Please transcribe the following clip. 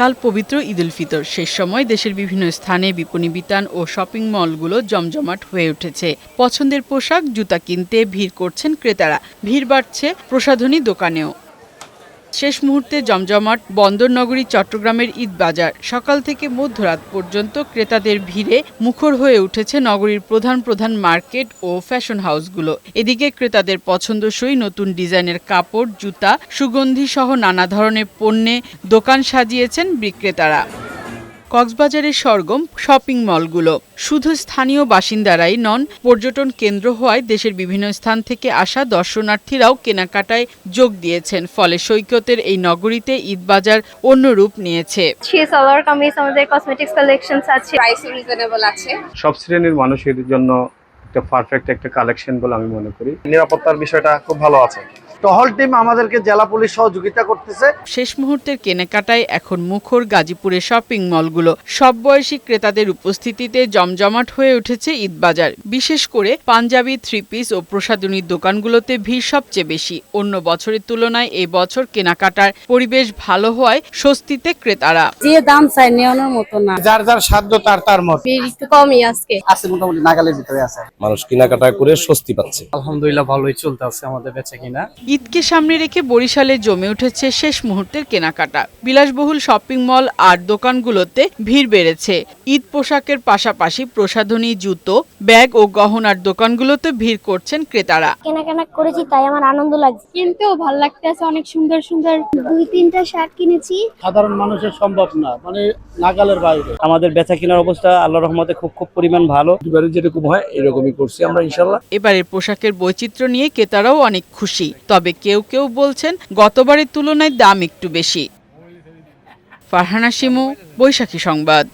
কাল পবিত্র ঈদ উল ফিতর, শেষ সময় দেশের বিভিন্ন স্থানে বিপণী বিতান ও শপিং মলগুলো জমজমাট হয়ে উঠেছে। পছন্দের পোশাক, জুতা কিনতে ভিড় করছেন ক্রেতারা। ভিড় বাড়ছে প্রসাধনী দোকানেও। শেষ মুহূর্তে জমজমাট বন্দরনগরী চট্টগ্রামের ঈদ বাজার। সকাল থেকে মধ্যরাত পর্যন্ত ক্রেতাদের ভিড়ে মুখর হয়ে উঠেছে নগরীর প্রধান প্রধান মার্কেট ও ফ্যাশন হাউসগুলো। এদিকে ক্রেতাদের পছন্দসই নতুন ডিজাইনের কাপড়, জুতা, সুগন্ধি সহ নানা ধরনের পণ্যে দোকান সাজিয়েছেন বিক্রেতারা। কক্সবাজারের সরগম শপিং মলগুলো শুধু স্থানীয় বাসিন্দারাই নন, পর্যটন কেন্দ্র হওয়ায় দেশের বিভিন্ন স্থান থেকে আসা দর্শনার্থীরাও কেনাকাটায় যোগ দিয়েছেন। ফলে সৈকতের এই নগরীতে ঈদ বাজার অন্য রূপ নিয়েছে। সালোয়ার কামিজ, আমাদের কসমেটিক্স কালেকশনস আছে, প্রাইস রিজনেবল আছে। সব শ্রেণীর মানুষের জন্য একটা পারফেক্ট একটা কালেকশন বলে আমি মনে করি। নিরাপত্তার বিষয়টা খুব ভালো আছে। টহল টিম আমাদেরকে জেলা পুলিশ সহযোগিতা করতেছে। শেষ মুহূর্তের কেনাকাটায় এখন মুখর গাজীপুরের শপিং মলগুলো। সব বয়সী ক্রেতাদের উপস্থিতিতে জমজমাট হয়ে উঠেছে ঈদ বাজার। বিশেষ করে পাঞ্জাবি, থ্রি পিস ও প্রসাধনীর দোকানগুলোতে ভিড় সবচেয়ে বেশি। অন্য বছরের তুলনায় এই বছর কেনাকাটার পরিবেশ ভালো হওয়ায় স্বস্তিতে ক্রেতারা। যে দাম চাই নেওয়ানোর মতো না, যার যার সাধ্য তার মত। ভিড় একটু কমই আজকে আছে, মোটামুটি নাগালের ভিতরে আছে। মানুষ কেনাকাটা করে স্বস্তি পাচ্ছে। আলহামদুলিল্লাহ ভালোই চলতে আছে আমাদের বেচা কিনা। ঈদকে সামনে রেখে বরিশালে জমে উঠেছে শেষ মুহূর্তের কেনাকাটা। বিলাসবহুল শপিং মল আর দোকানগুলোতে ভিড় বেড়েছে। ঈদ পোশাকের পাশাপাশি প্রসাধনী, জুতো, ব্যাগ ও গহনার দোকানগুলোতে ভিড় করছেন ক্রেতারা। কেনাকাটা করেছি, তাই আমার আনন্দ লাগছে। কিনতেও ভালো লাগতেছে, অনেক সুন্দর সুন্দর 2-3টা শার্ট কিনেছি। সাধারণ মানুষের সম্ভব না, মানে নাগালের বাইরে। আমাদের বেচা কেনার অবস্থা আল্লাহর রহমতে খুব পরিমাণ ভালো। এবারে যেরকম হয় এরকমই করছি আমরা ইনশাল্লাহ। এবারের পোশাকের বৈচিত্র্য নিয়ে ক্রেতারাও অনেক খুশি। তবে কেউ কেউ বলছেন গতবারের তুলনায় দাম একটু বেশি। ফারহানা শিমু, বৈশাখী সংবাদ।